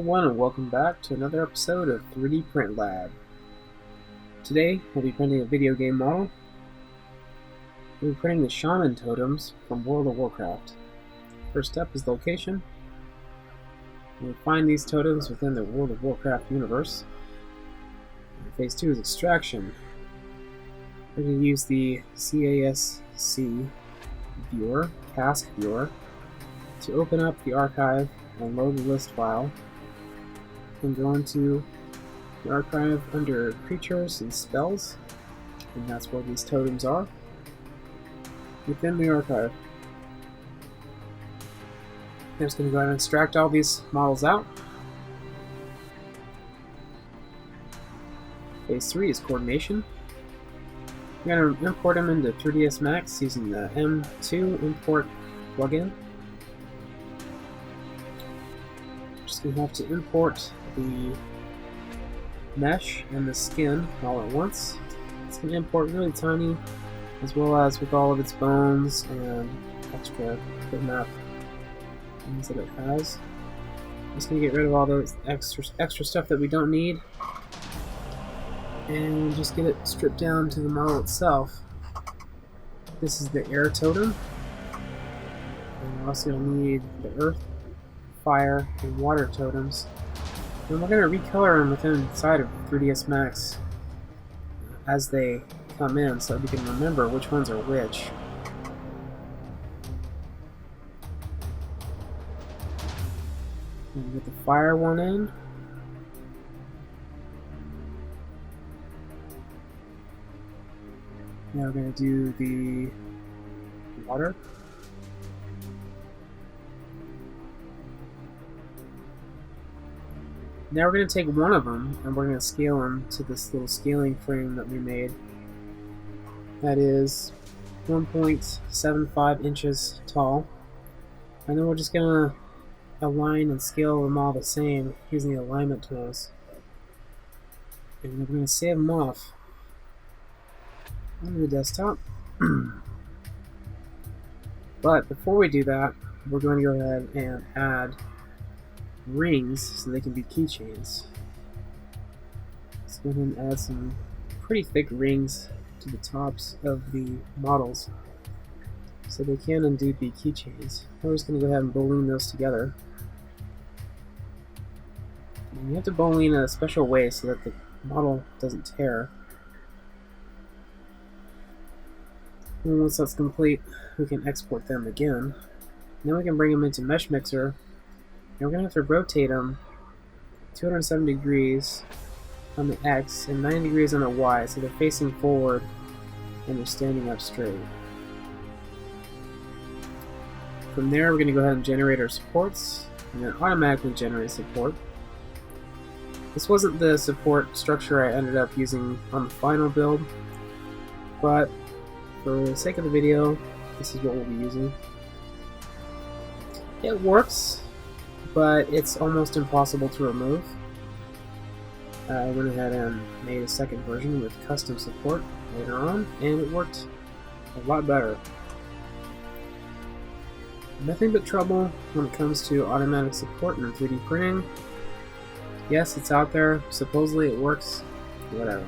everyone, and welcome back to another episode of 3D Print Lab. Today, we'll be printing a video game model. We'll be printing the Shaman Totems from World of Warcraft. First step is location. We'll find these totems within the World of Warcraft universe. Phase 2 is extraction. We're going to use the CASC viewer, task viewer, to open up the archive and load the list file, and go into the archive under creatures and spells, and that's where these totems are within the archive. I'm just going to go ahead and extract all these models out. Phase 3 is coordination. We're going to import them into 3ds Max using the M2 import plugin. Just going to have to import the mesh and the skin all at once. It's going to import really tiny, as well as with all of its bones and extra bitmap things that it has. I'm just going to get rid of all those extra stuff that we don't need, and just get it stripped down to the model itself. This is the air totem, and we're also going to need the earth, fire, and water totems. And we're going to recolor them within inside of 3ds Max as they come in, so that we can remember which ones are which. And get the fire one in. Now we're going to do the water. Now we're going to take one of them and we're going to scale him to this little scaling frame that we made. That is 1.75 inches tall. And then we're just going to align and scale them all the same using the alignment tools. And we're going to save them off on the desktop. But before we do that, we're going to go ahead and add rings so they can be keychains. Let's go ahead and add some pretty thick rings to the tops of the models so they can indeed be keychains. We're just going to go ahead and boolean those together. And you have to boolean in a special way so that the model doesn't tear. And once that's complete, we can export them again. Then we can bring them into Mesh Mixer. And we're going to have to rotate them 270 degrees on the X and 90 degrees on the Y, so they're facing forward and they're standing up straight. From there, we're going to go ahead and generate our supports, and it automatically generates support. This wasn't the support structure I ended up using on the final build, but for the sake of the video, this is what we'll be using. It works, but it's almost impossible to remove. I went ahead and made a second version with custom support later on, and it worked a lot better. Nothing but trouble when it comes to automatic support in 3D printing. Yes, it's out there, supposedly it works, whatever.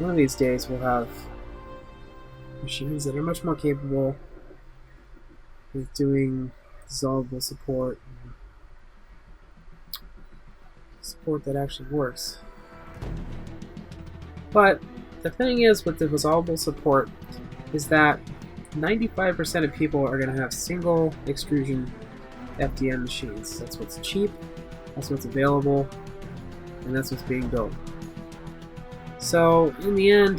One of these days we'll have machines that are much more capable with doing dissolvable support that actually works. But the thing is with the dissolvable support is that 95% of people are going to have single extrusion FDM machines. That's what's cheap, that's what's available, and that's what's being built. So in the end,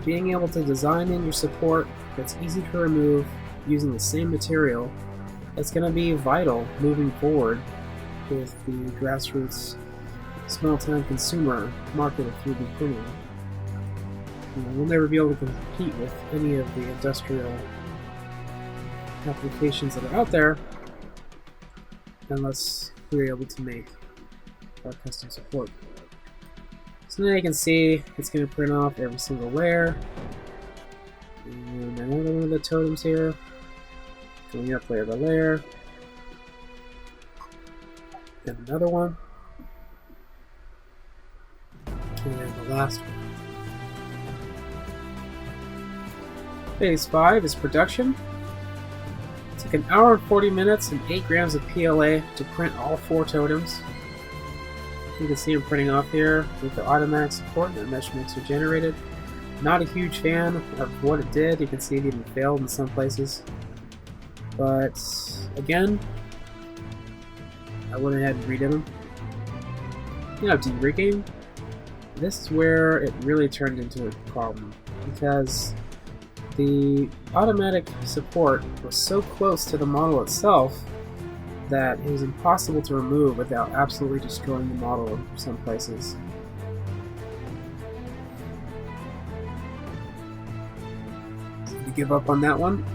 being able to design in your support that's easy to remove using the same material, it's going to be vital moving forward with the grassroots small-time consumer market of 3D printing. We'll never be able to compete with any of the industrial applications that are out there unless we're able to make our custom support. So now you can see it's going to print off every single layer. And another one of the totems here, going up layer by layer. And another one. And the last one. Phase 5 is production. It took 1 hour and 40 minutes and 8 grams of PLA to print all 4 totems. You can see them printing off here with the automatic support that measurements are generated. Not a huge fan of what it did. You can see it even failed in some places. But again, I went ahead and redid them. You know, de-rigging, this is where it really turned into a problem, because the automatic support was so close to the model itself that it was impossible to remove without absolutely destroying the model in some places. So to give up on that one.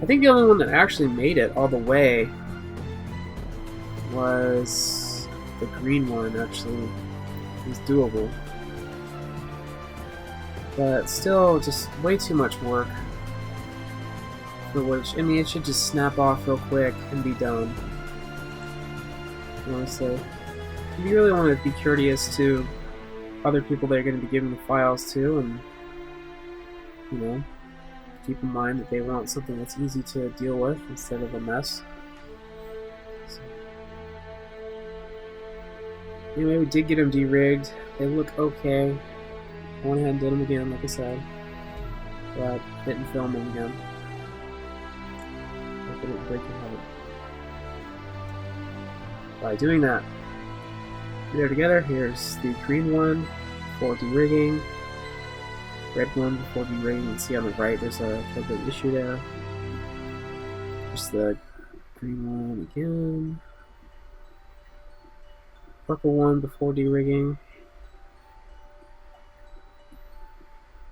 I think the only one that actually made it all the way was the green one. Actually, it was doable, but still just way too much work. For which, I mean, it should just snap off real quick and be done. Honestly, if you really want to be courteous to other people that are going to be giving the files to, and you know, keep in mind that they want something that's easy to deal with instead of a mess. So, anyway, we did get them de-rigged. They look okay. I went ahead and did them again, like I said, but didn't film them again. Hope I didn't break your heart. By doing that, they're together. Here's the green one for de-rigging. Red one before de-rigging. You can see on the right there's a little bit of issue there. There's the green one again. Purple one before de-rigging.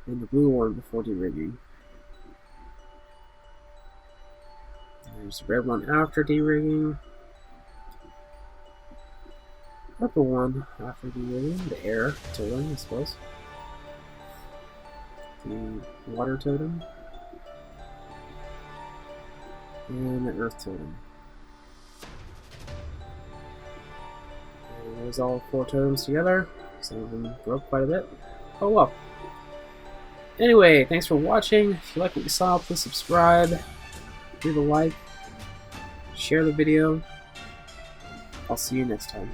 And the blue one before de-rigging. There's the red one after de-rigging. Purple one after de-rigging. The air totem, I suppose. The water totem. And the earth totem. And there's all 4 totems together. Some of them broke quite a bit. Oh well. Anyway, thanks for watching. If you like what you saw, please subscribe, leave a like, share the video. I'll see you next time.